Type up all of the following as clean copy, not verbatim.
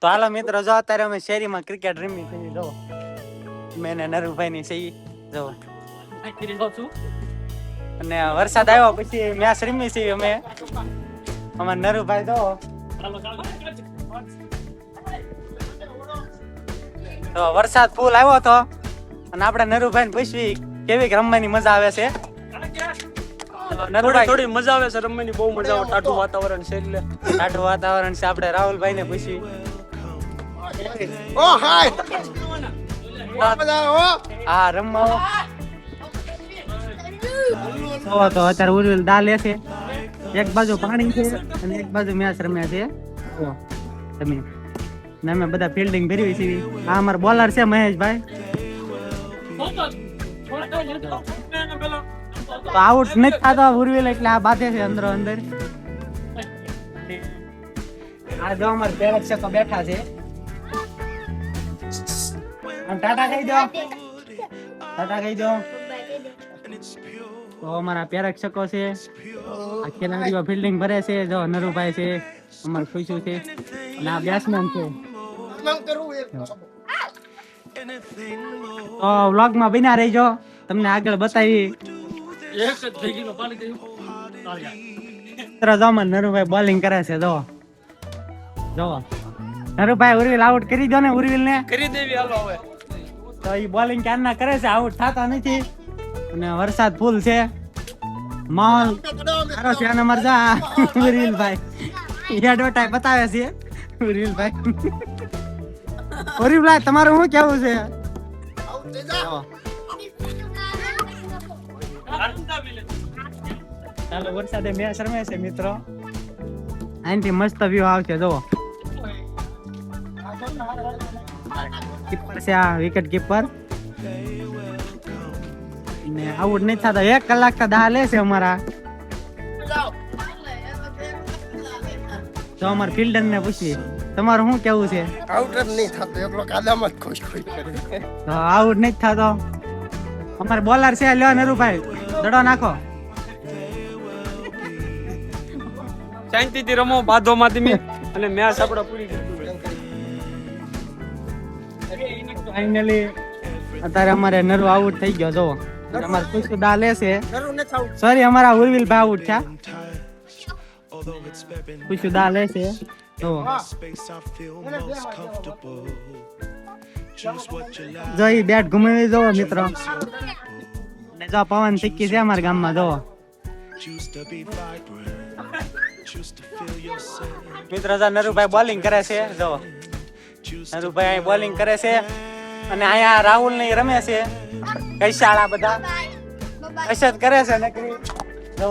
તો હાલો મિત્રો, જો અત્યારે અમે શેરીમાં ક્રિકેટ રમી છે. જો મેં નરુભાઈ ની સહી જો, અને વરસાદ આવ્યો પછી મેચ રમી છે અમે. અમાર નરુભાઈ જો તો વરસાદ ફૂલ આવ્યો હતો અને આપણે નરુભાઈ ને પૂછવી કેવી રમવાની મજા આવે છે. નરુભાઈ થોડી મજા આવે છે રમવાની, બહુ મજા આવે. ટાઢું વાતાવરણ છે એટલે ટાઢું વાતાવરણ છે. આપણે રાહુલભાઈ ને પૂછવી. ઓ હાય હા રમવા તો અત્યારે ઉર્વિલ દા લે છે. એક બાજુ પાણી છે અને એક બાજુ મેચ રમ્યા છે. તમે ને અમે બધા ફિલ્ડિંગ ભેરવી છે. આ અમાર બોલર છે મહેશભાઈ. તો આઉટ નથી થતો ઉર્વિલ એટલે આ બાધે છે અંદરો અંદર. આ જો અમાર પ્રેક્ષકો બેઠા છે. ટાટા કહી દો, ટાટા કહી દો. તો અમારા પ્રેક્ષકો છે. આ ખેલાડીઓ ફિલ્ડિંગ ભરે છે. જો નરુભાઈ છે, અમાર ખુશુ છે અને આ બેટ્સમેન છે. તો વ્લોગમાં બન્યા રહીજો, તમને આગળ બતાવી. નરુભાઈ બોલિંગ કરે છે. જો જો નરુભાઈ ઉર્વિલ આઉટ કરી દો ને. ઉર્વિલ ને કરી દેવી. હાલો હવે તો એ બોલિંગ ક્યારના કરે છે, આઉટ થતા નથી. અને વરસાદ ફૂલ છે, માહોલ સારો છે. અને મરજા ઉર્વિલભાઈ એડવર્ટાઈઝ બતાવે છે. ઉર્વિલભાઈ ઉર્વિલભાઈ તમારું શું કેવું છે? ચાલો વરસાદે મેચ રમે છે મિત્રો. અહીંથી મસ્ત વ્યૂ આવશે. જુઓ કીપર છે, આ વિકેટ કીપર. ને આઉટ નહીં થતા. 1 કલાક તો દા લે છે અમારા. તો અમાર ફિલ્ડર ને પૂછીએ તમારું શું કેવું છે? આઉટ જ નહીં થતો, એકલો કાદામાં જ ખુશ ખુશ કરે. તો આઉટ નહીં થતો. અમાર બોલર છે, લ્યો નરુભાઈ દડો નાખો. શાંતિથી રમો, બાધો માંથી અને મેચ આપણે પૂરી કરી. ફાઇનલી અત્યારે અમારે નરુ આઉટ થઈ ગયો. જો અમારે ખુશુ દા લે છે. સોરી, અમારા ઉર્વિલ ભાઈ આઉટ છે. ખુશુ દા લે છે. જો જો ઈ બેટ ઘુમાવી જો મિત્રો. ને જો પવન સિક્કી છે અમારા ગામમાં. જો મિત્રો જો નરુભાઈ બોલિંગ કરે છે. જો નરુભાઈ બોલિંગ કરે છે અને અહીંયા રાહુલ ને રમે છે. કઈ શાળા બધા કસરત કરે છે નકરી. જો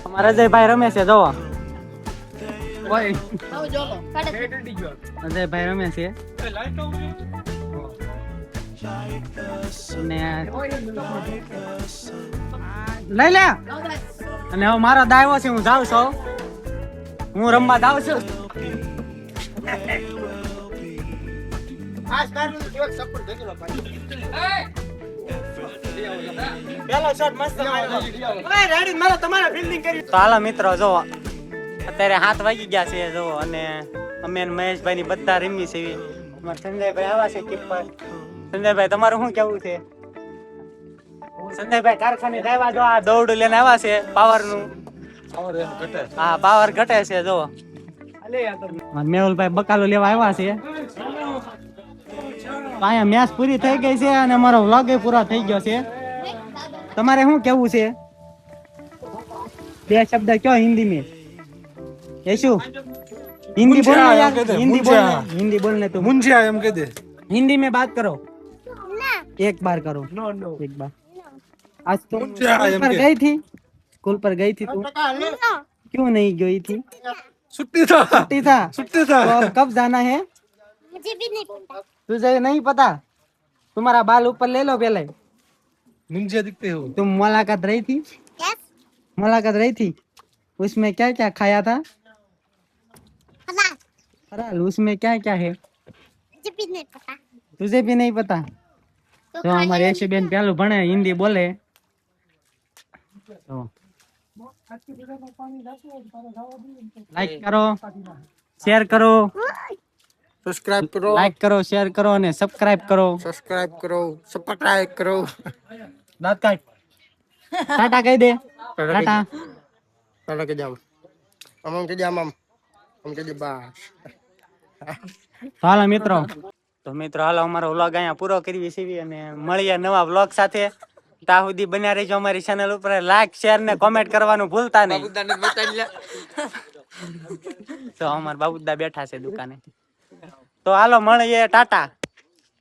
અમારા અજયભાઈ રમે છે. જો અજયભાઈ રમે છે. લઈ લે. અને હવે મારો દાવો છે, હું જાઉં છું. હું રમવા જાઉં છું. તો હાલો મિત્રો, જો અત્યારે 7 વાગી ગયા છે. જો અને અમે મહેશભાઈ ની બધા રમી છે. સંજયભાઈ આવા છે કીપર. સંજયભાઈ તમારું શું કેવું છે? સંજયભાઈ કારખાને આવ્યા. જો આ દોડ લઈને આવ્યા છે પાવર નું. હા પાવર ઘટે છે. જો મેહુલભાઈ બકાલો લેવા આવ્યા છે. અહીંયા મેચ પૂરી થઈ ગઈ છે અને અમારો વ્લોગ એ પૂરો થઈ ગયો છે. તમારે શું કેવું છે? 2 શબ્દ કયો હિન્દી में. ये શું हिंदी बोलना यार, हिंदी बोलना, हिंदी बोलने तो मुंजिया एम कह दे. हिंदी में बात करो. एक बार करो. नो नो एक बार. आज तो स्कूल पर गई थी. स्कूल पर गई थी तू? क्यों नहीं गई थी? छुट्टी था. छुट्टी था. छुट्टी था. तो कब जाना है? मुझे भी नहीं पता. तुझे नहीं पता? तुम्हारा बाल ऊपर ले लो पहले. मुंजिया दिखते हो. तुम मुलाकात रही थी? यस. मुलाकात रही थी. उसमें क्या क्या खाया था? पता. फराल. उसमें क्या क्या है? मुझे भी नहीं पता. तुझे भी नहीं पता? तो हमारे ऐसे बेन पेलू भणे हिंदी बोले. तो લાઈક કરો, શેર કરો, સબસ્ક્રાઇબ કરો, લાઈક કરો, શેર કરો અને સબસ્ક્રાઇબ કરો. સબસ્ક્રાઇબ કરો, સબસ્ક્રાઇબ કરો. દાંત કાઢ. ટાટા કહી દે. ટાટા. ચાલો કે જામ. આમ કે જામ આમ. આમ કે બસ. તો હાલો મિત્રો, હાલો અમારો વ્લોગ અહીંયા પૂરો કરીએ છીએ અને મળીએ નવા વ્લોગ સાથે. ત્યાં સુધી બન્યા રહેજો અમારી ચેનલ ઉપર. લાઈક, શેર ને કોમેન્ટ કરવાનું ભૂલતા નહીં. તો અમારા બાબુદા બેઠા છે દુકાને. તો હાલો મળીએ. ટાટા.